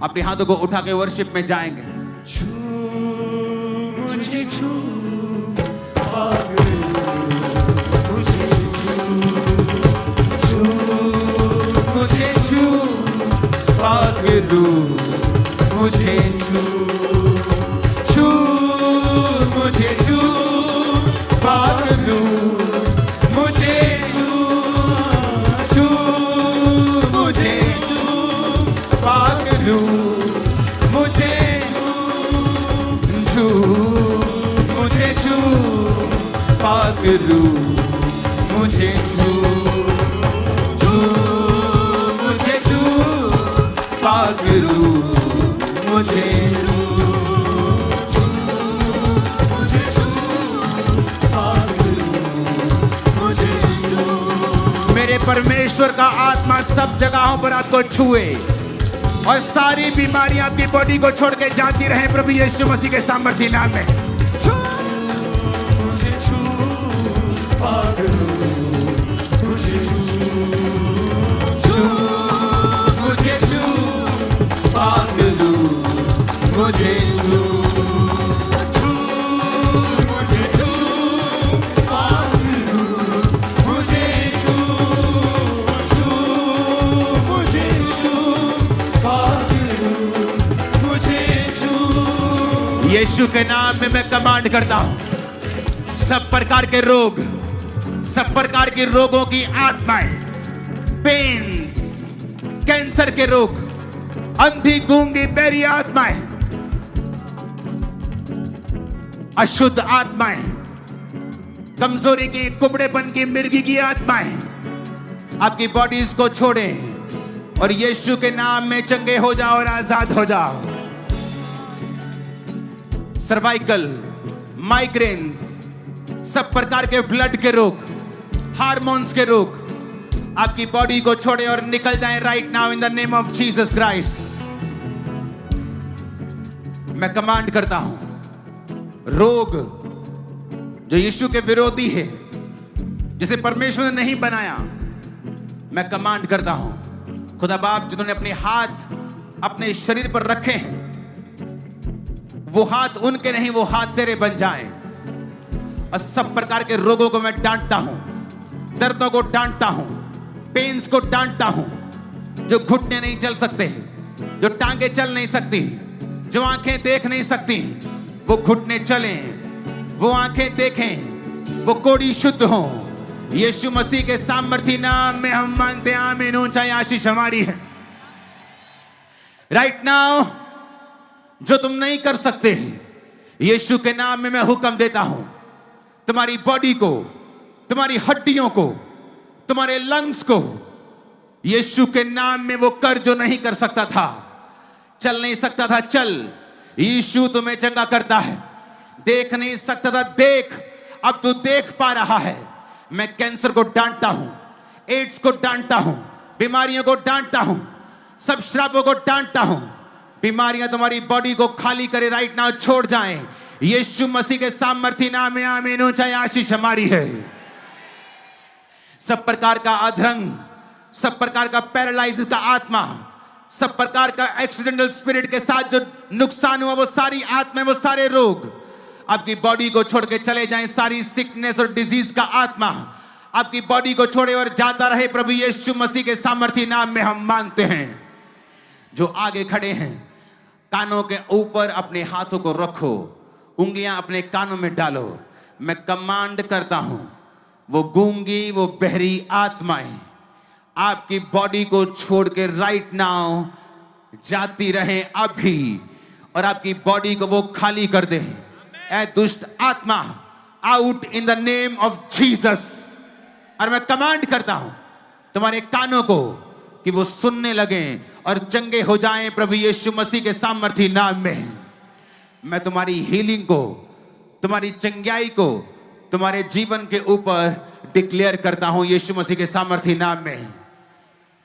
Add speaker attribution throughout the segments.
Speaker 1: अपने हाथों को उठा के वर्शिप में जाएंगे।
Speaker 2: छू मुझे छू पागल मुझे छू
Speaker 1: मुझे छू पागलू मुझे छू छू मुझे छू पागलू मुझे छू छू मुझे छू पागलू मुझे छू मुझे छू पागलू मुझे छू छू मुझे छू पागलू मुझे मेरे परमेश्वर का आत्मा सब जगहों पर आपको छुए और सारी बीमारियां आपकी बॉडी को छोड़ के जाती रहे प्रभु यीशु मसीह के सामर्थ्य नाम में।
Speaker 2: मुझे छू पागल मुझे छू
Speaker 1: मुझे छू पागलू मुझे छू
Speaker 2: मुझे छू पागल मुझे छू मुझे छू पागल मुझे छू।
Speaker 1: यीशु के नाम में मैं कमांड करता हूं, सब प्रकार के रोग, सब प्रकार के रोगों की आत्माएं, पेन्स, कैंसर के रोग, अंधी गूंगी बहरी आत्माएं, अशुद्ध आत्माएं, कमजोरी की, कुबड़ेपन की, मिर्गी की आत्माएं आपकी बॉडीज को छोड़ें और यीशु के नाम में चंगे हो जाओ और आजाद हो जाओ। सर्वाइकल, माइग्रेन्स, सब प्रकार के ब्लड के रोग, हार्मोन्स के रोग आपकी बॉडी को छोड़े और निकल जाएं right now in the name of Jesus Christ. मैं कमांड करता हूं, रोग जो यीशु के विरोधी है, जिसे परमेश्वर ने नहीं बनाया, मैं कमांड करता हूं, खुदा बाप जिन्होंने अपने हाथ अपने शरीर पर रखे हैं, वो हाथ उनके नहीं, वो हाथ तेरे बन जाएं और सब प्रकार के रोगों को मैं डांटता हूं, दर्दों को डांटता हूं, पेन्स को डांटता हूं, जो घुटने नहीं चल सकते, जो टांगे चल नहीं सकती, जो आंखें देख नहीं सकती, वो घुटने चलें, वो आंखें देखें, वो कोड़ी शुद्ध हो। यीशु मसीह के सामर्थ्य नाम में हम मांगते हैं, आमीन। ऊंचाई आशीष हमारी है। राइट नाउ जो तुम नहीं कर सकते, यीशु के नाम में मैं हुक्म देता हूं, तुम्हारी बॉडी को, तुम्हारी हड्डियों को, तुम्हारे लंग्स को यीशु के नाम में वो कर जो नहीं कर सकता था, चल नहीं सकता था, चल। यीशु तुम्हें चंगा करता है। देख नहीं सकता था, देख, अब तू देख पा रहा है। मैं कैंसर को डांटता हूं, एड्स को डांटता हूं, बीमारियों को डांटता हूं, सब श्रापों को डांटता हूं। बीमारियां तुम्हारी बॉडी को खाली करे राइट नाउ, छोड़ जाएं यीशु मसीह के सामर्थ्य नाम में, आमीन। ऊंचाई आशीष हमारी है। सब प्रकार का अधरंग, सब प्रकार का पैरालाइसिस का आत्मा, सब प्रकार का एक्सीडेंटल स्पिरिट के साथ जो नुकसान हुआ, वो सारी आत्मा, वो सारे रोग आपकी बॉडी को छोड़ के चले जाएं। सारी सिकनेस और डिजीज का आत्मा आपकी बॉडी को छोड़े और जाता रहे प्रभु यीशु मसीह के सामर्थ्य नाम में हम मांगते हैं। जो आगे खड़े हैं, कानों के ऊपर अपने हाथों को रखो, उंगलियां अपने कानों में डालो। मैं कमांड करता हूं, वो गूंगी, वो बहरी आत्माएं आपकी बॉडी को छोड़ के राइट नाउ जाती रहे अभी, और आपकी बॉडी को वो खाली कर दे। ए दुष्ट आत्मा, out in the name of Jesus. और मैं कमांड करता हूं तुम्हारे कानों को कि वो सुनने लगे और चंगे हो जाएं प्रभु यीशु मसीह के सामर्थ्य नाम में। मैं तुम्हारी हीलिंग को, तुम्हारी चंगाई को तुम्हारे जीवन के ऊपर डिक्लेयर करता हूं यीशु मसीह के सामर्थ्य नाम में।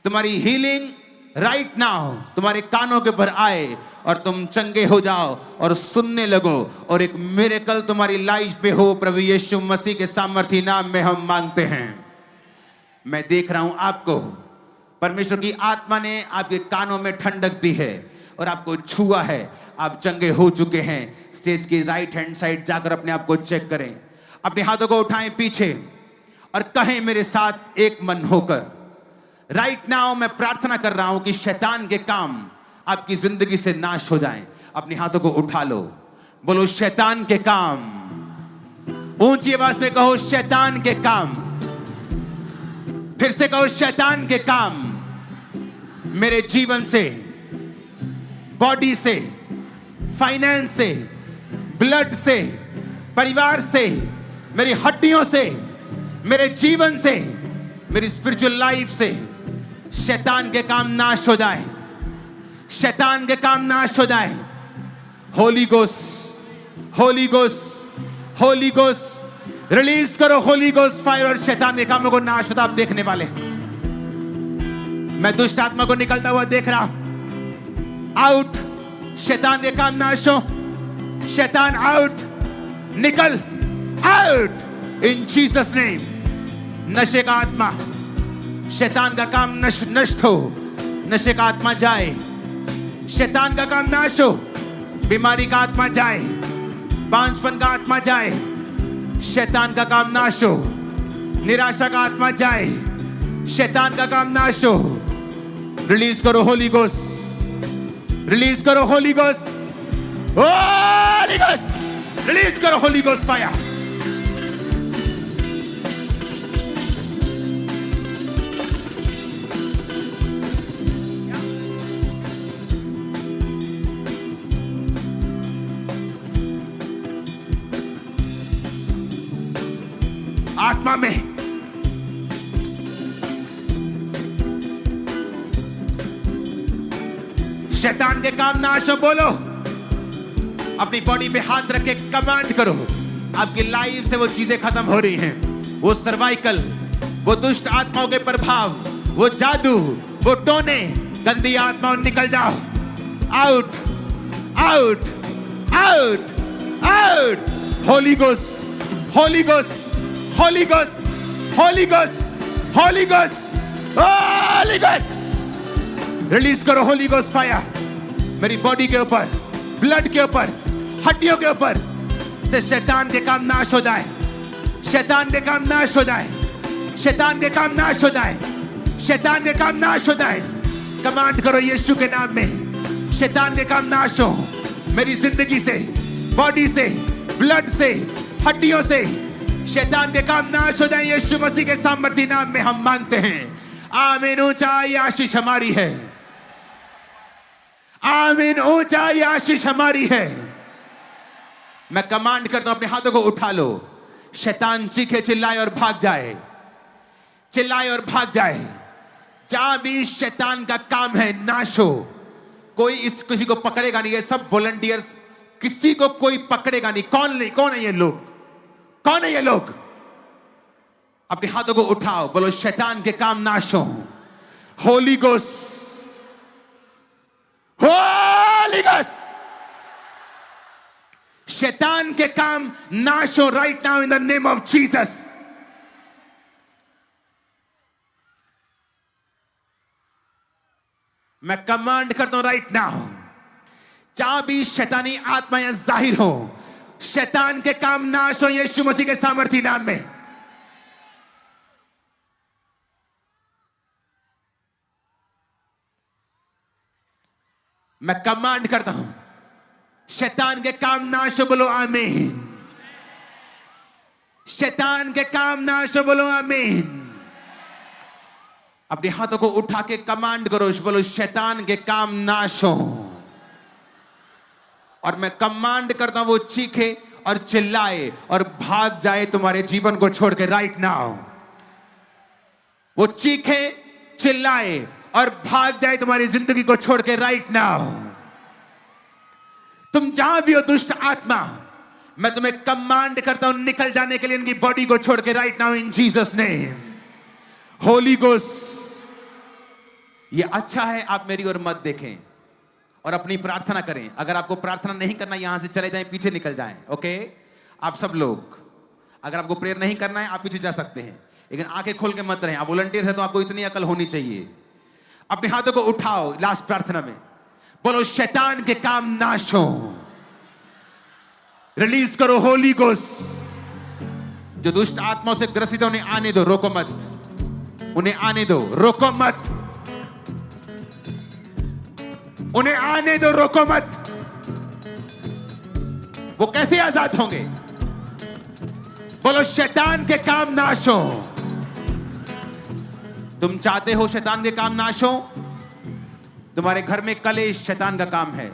Speaker 1: तुम्हारी हीलिंग राइट नाउ तुम्हारे कानों के ऊपर आए और तुम चंगे हो जाओ और सुनने लगो, और एक मिरेकल तुम्हारी लाइफ पे हो प्रभु यीशु मसीह के सामर्थ्य नाम में हम मांगते हैं। मैं देख रहा हूं आपको, परमेश्वर की आत्मा ने आपके कानों में ठंडक दी है और आपको छुआ है, आप चंगे हो चुके हैं, स्टेज की राइट हैंड साइड जाकर अपने आप को चेक करें। अपने हाथों को उठाएं पीछे और कहें मेरे साथ एक मन होकर, राइट नाउ मैं प्रार्थना कर रहा हूं कि शैतान के काम आपकी जिंदगी से नाश हो जाएं। अपने हाथों को उठा लो, बोलो शैतान के काम। ऊंची आवाज में कहो शैतान के काम। फिर से कहो शैतान के काम मेरे जीवन से, बॉडी से, फाइनेंस से, ब्लड से, परिवार से, मेरी हड्डियों से, मेरे जीवन से, मेरी स्पिरिचुअल लाइफ से शैतान के काम नाश हो जाए, शैतान के काम नाश हो जाए। Holi ghost, Holi ghost, Holi ghost release करो, होली गोस्ट फायर, और शैतान के कामों को नाश होता आप देखने वाले। मैं दुष्ट आत्मा को निकलता हुआ देख रहा हूं। आउट, शैतान के काम नाश हो, शैतान आउट, निकल, आउट इन जीसस नेम। नशे का आत्मा, शैतान का काम नष्ट हो, नशे का आत्मा जाए, शैतान का काम नाश हो, बीमारी का आत्मा जाए, बांझपन का आत्मा जाए, शैतान का काम नाश हो, निराशा का आत्मा जाए, शैतान का काम नाश हो। रिलीज करो होली गोस्ट, रिलीज करो Holi ghost, Holi ghost release करो, होली गोस्ट फायर। आत्मा में शैतान के काम नाश हो, बोलो। अपनी बॉडी पे हाथ रख के कमांड करो, आपकी लाइफ से वो चीजें खत्म हो रही हैं, वो सर्वाइकल, वो दुष्ट आत्माओं के प्रभाव, वो जादू, वो टोने, गंदी आत्माओं निकल जाओ। Out, out, out, out. Holi ghost, Holi ghost, Holi ghost, Holi ghost, Holi ghost, Holi ghost release करो होली गोस्ट फायर मेरी बॉडी के ऊपर, ब्लड के ऊपर, हड्डियों के ऊपर से शैतान के काम नाश हो जाए, शैतान के काम नाश हो जाए, शैतान के काम नाश हो जाए, शैतान के काम नाश हो जाए। कमांड करो यीशु के नाम में, शैतान के काम नाश हो मेरी जिंदगी से, बॉडी से, ब्लड से, हड्डियों से, शैतान के काम नाश हो जाए। यीशु मसीह के सामर्थी नाम में हम मांगते हैं, आमीन। ऊंचाई आशीष हमारी है, आमीन। ऊंचाई आशीष हमारी है। मैं कमांड करता हूं, अपने हाथों को उठा लो। शैतान चीखे, चिल्लाए और भाग जाए, चिल्लाए और भाग जाए। जहां भी शैतान का काम है नाश हो। कोई इस किसी को पकड़ेगा नहीं, ये सब वॉलंटियर्स, किसी को कोई पकड़ेगा नहीं। कौन है ये लोग, कौन है ये लोग? अपने हाथों को उठाओ, बोलो शैतान के काम नाश हो। होली गोस्ट, होली गोस्ट, शैतान के काम नाश हो right now in the name of Jesus. मैं कमांड करता हूं राइट नाउ, जहां भी शैतानी आत्माएं जाहिर हो, शैतान के काम नाश हो यीशु मसीह के सामर्थी नाम में। मैं कमांड करता हूं, शैतान के काम नाश हो, बोलो आमीन। शैतान के काम नाश हो, बोलो आमीन। अपने हाथों को उठा के कमांड करो, बोलो शैतान के काम नाश हो। और मैं कमांड करता हूं वो चीखे और चिल्लाए और भाग जाए तुम्हारे जीवन को छोड़ के राइट नाउ। वो चीखे, चिल्लाए और भाग जाए तुम्हारी जिंदगी को छोड़ के राइट नाउ। तुम जहां भी हो दुष्ट आत्मा, मैं तुम्हें कमांड करता हूं निकल जाने के लिए इनकी बॉडी को छोड़ के right now in Jesus name. Holi ghost, ये अच्छा है आप मेरी ओर मत देखें और अपनी प्रार्थना करें। अगर आपको प्रार्थना नहीं करना, यहां से चले जाएं, पीछे निकल जाएं। ओके, आप सब लोग, अगर आपको प्रेयर नहीं करना है आप पीछे जा सकते हैं, लेकिन आंखें खोल के मत रहें। आप वॉलंटियर है तो आपको इतनी अकल होनी चाहिए। अपने हाथों को उठाओ लास्ट प्रार्थना में, बोलो शैतान के काम नाश हो। रिलीज करो होली गोस्ट। जो दुष्ट आत्माओं से ग्रसित है उन्हें आने दो, रोको मत। उन्हें आने दो, रोको मत। उन्हें आने दो, रोको मत। वो कैसे आजाद होंगे? बोलो शैतान के काम नाश हो। तुम चाहते हो शैतान के काम नाश हो? तुम्हारे घर में कलेश शैतान का काम है,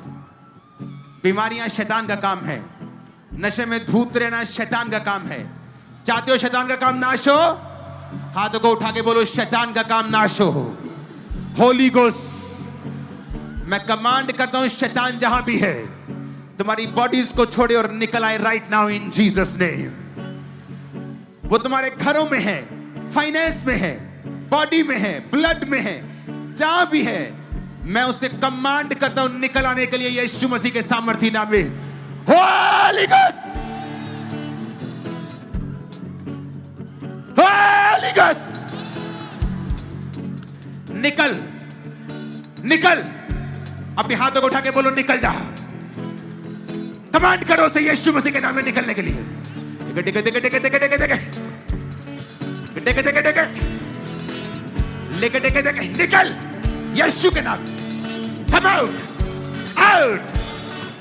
Speaker 1: बीमारियां शैतान का काम है, नशे में धूत रहना शैतान का काम है। चाहते हो शैतान का काम नाश हो? हाथों को उठा के बोलो शैतान का काम नाश हो। होली गोस्ट, मैं कमांड करता हूं शैतान जहां भी है तुम्हारी बॉडीज को छोड़े और निकल आए right now in Jesus name. वो तुम्हारे घरों में है, फाइनेंस में है, बॉडी में है, ब्लड में है, जहां भी है, मैं उसे कमांड करता हूं निकल आने के लिए यीशु मसीह के सामर्थी नाम में। होली गोस्ट, होली गोस्ट, निकल, निकल। अपने हाथों को उठा के बोलो निकल जा। कमांड करो उसे यीशु मसीह के नाम में निकलने के लिए। टिके टिके टिके टिके टिके टिके टिके टिके टिके लेके टिके टिके निकल यीशु के नाम। Come out, out,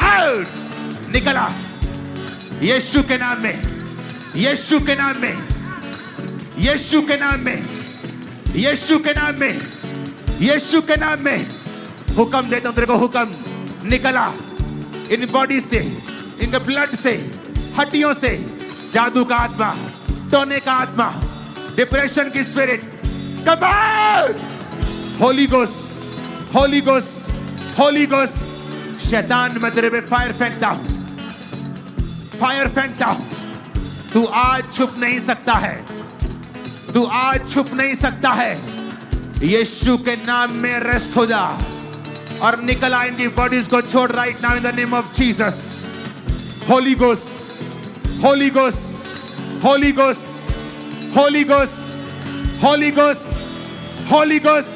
Speaker 1: out. निकला यीशु के नाम में, यीशु के नाम में, यीशु के नाम में, यीशु के नाम में, यीशु के नाम में। हुक्म देता हूं तेरे को, हुक्म निकला इन बॉडी से, इनके ब्लड से, हड्डियों से। जादू का आत्मा, टोने का आत्मा, डिप्रेशन की spirit, come out. Holi ghost, Holi ghost, Holi ghost. शैतान मैं तेरे पे फायर फेंकता हूं, फायर फेंकता हूं। तू आज छुप नहीं सकता है, तू आज छुप नहीं सकता है। यीशु के नाम में रेस्ट हो जा और निकल आ इनकी बॉडीज को छोड़ right now in the name of Jesus. Holi ghost, Holi ghost, Holi ghost, Holi ghost, Holi ghost, Holi ghost,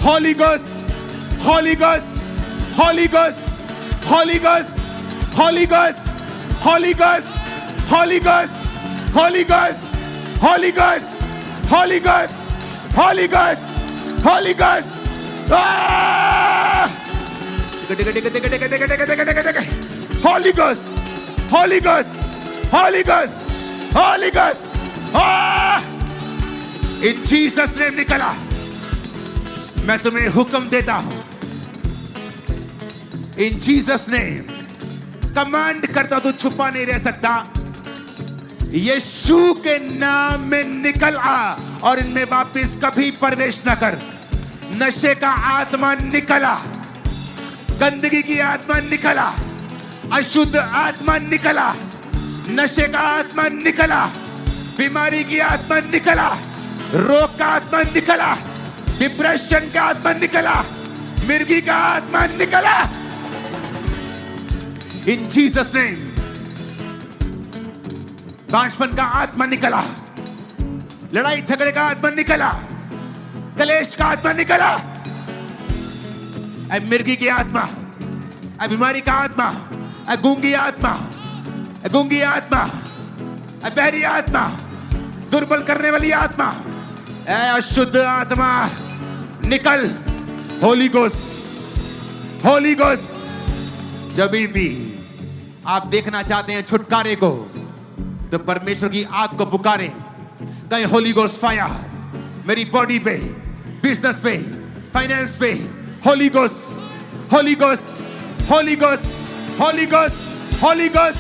Speaker 1: Holi ghost, Holi ghost, Holi ghost, Holi ghost, Holi ghost, Holi ghost, Holi ghost, Holi ghost, Holi ghost, Holi ghost, Holi ghost, Holi ghost. Holy Ghost, Holy Ghost, Holy Ghost, Holy Ghost. In Jesus name निकला। मैं तुम्हें हुक्म देता हूं, In Jesus name command करता, तू छुपा नहीं रह सकता। यीशु के नाम में निकल आ और इनमें वापस कभी प्रवेश न कर। नशे का आत्मा निकला, गंदगी की आत्मा निकला, अशुद्ध आत्मा निकला, नशे का आत्मा निकला, बीमारी की आत्मा निकला, रोग का आत्मा निकला, डिप्रेशन का आत्मा निकला, मिर्गी का आत्मा निकला। इन जीसस नेम बांझपन का आत्मा निकला, लड़ाई झगड़े का आत्मा निकला, कलेश का आत्मा निकला, मिर्गी की आत्मा, बीमारी का आत्मा, गूंगी आत्मा, गूंगी आत्मा, बहरी आत्मा, दुर्बल करने वाली आत्मा, अशुद्ध आत्मा निकल। Holi ghost, Holi ghost. जब भी आप देखना चाहते हैं छुटकारे को तो परमेश्वर की आग को पुकारें। कहीं होली गोस्ट फायर मेरी बॉडी पे, बिजनेस पे, फाइनेंस पे। Holi ghost, Holi ghost, Holi ghost, Holi ghost, Holi ghost,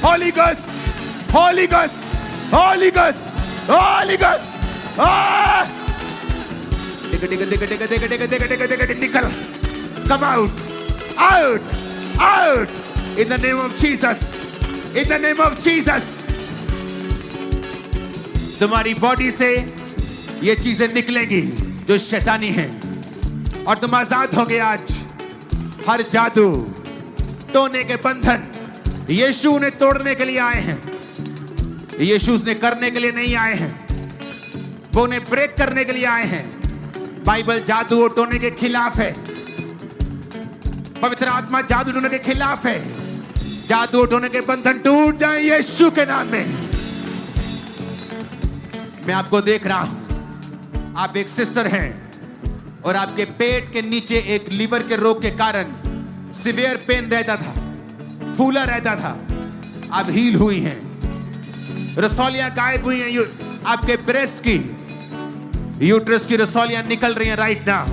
Speaker 1: Holi ghost, Holi ghost, Holi ghost, Holi ghost. निकल, come out, out, out, in the name of Jesus, in the name of Jesus। तुम्हारी बॉडी से ये चीजें निकलेंगी जो शैतानी हैं और तुम आजाद होगे आज। हर जादू, टोने के बंधन यीशु ने तोड़ने के लिए आए हैं। यीशु ने करने के लिए नहीं आए हैं, वो उन्हें ब्रेक करने के लिए आए हैं। बाइबल जादू और टोने के खिलाफ है। पवित्र आत्मा जादू टोने के खिलाफ है। जादू टोने के बंधन टूट जाए यीशु के नाम में। मैं आपको देख रहा हूं, आप एक सिस्टर हैं और आपके पेट के नीचे एक लीवर के रोग के कारण सीवियर पेन रहता था, फूला रहता था। आप हील हुई हैं, रसौलियां गायब हुई हैं, आपके ब्रेस्ट की, यूट्रस की रसौलियां निकल रही हैं राइट नाउ।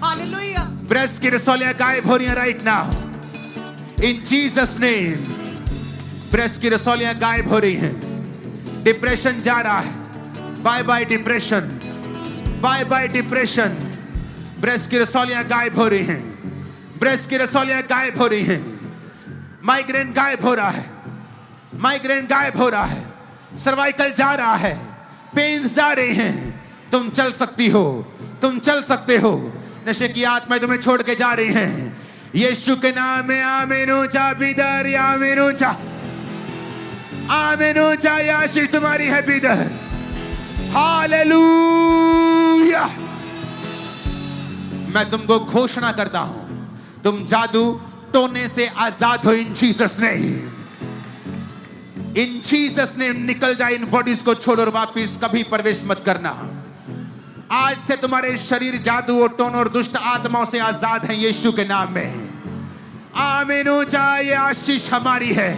Speaker 3: हालेलुया।
Speaker 1: ब्रेस्ट की रसौलियां गायब हो रही हैं right now in Jesus name. Breast की रसौलियां गायब हो रही हैं। डिप्रेशन जा रहा है, bye bye depression, bye bye depression. Breast की रसौलियां गायब हो रही हैं, ब्रेस्ट की रसौलियां गायब हो रही हैं। माइग्रेन गायब हो रहा है, माइग्रेन गायब हो रहा है। सर्वाइकल जा रहा है, पेन्स जा रहे हैं। तुम चल सकती हो, तुम चल सकते हो। नशे की आत्मा तुम्हें छोड़ के जा रही हैं यीशु के नाम में। आमीन ऊंचा बिदर, आमीन ऊंचा, आमीन ऊंचा। ये आशीष तुम्हारी है बिदर। हालेलुया। मैं तुमको घोषणा करता हूं, तुम जादू टोने से आजाद हो इन जीसस नेम। इन जीसस नेम निकल जाए इन बॉडीज को छोड़ और वापिस कभी प्रवेश मत करना। आज से तुम्हारे शरीर जादू और टोन और दुष्ट आत्माओं से आजाद हैं यीशु के नाम में। आमीन ऊंचा। ये आशीष हमारी है,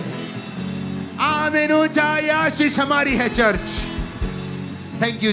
Speaker 1: आमीन ऊंचा। ये आशीष हमारी है चर्च। Thank you.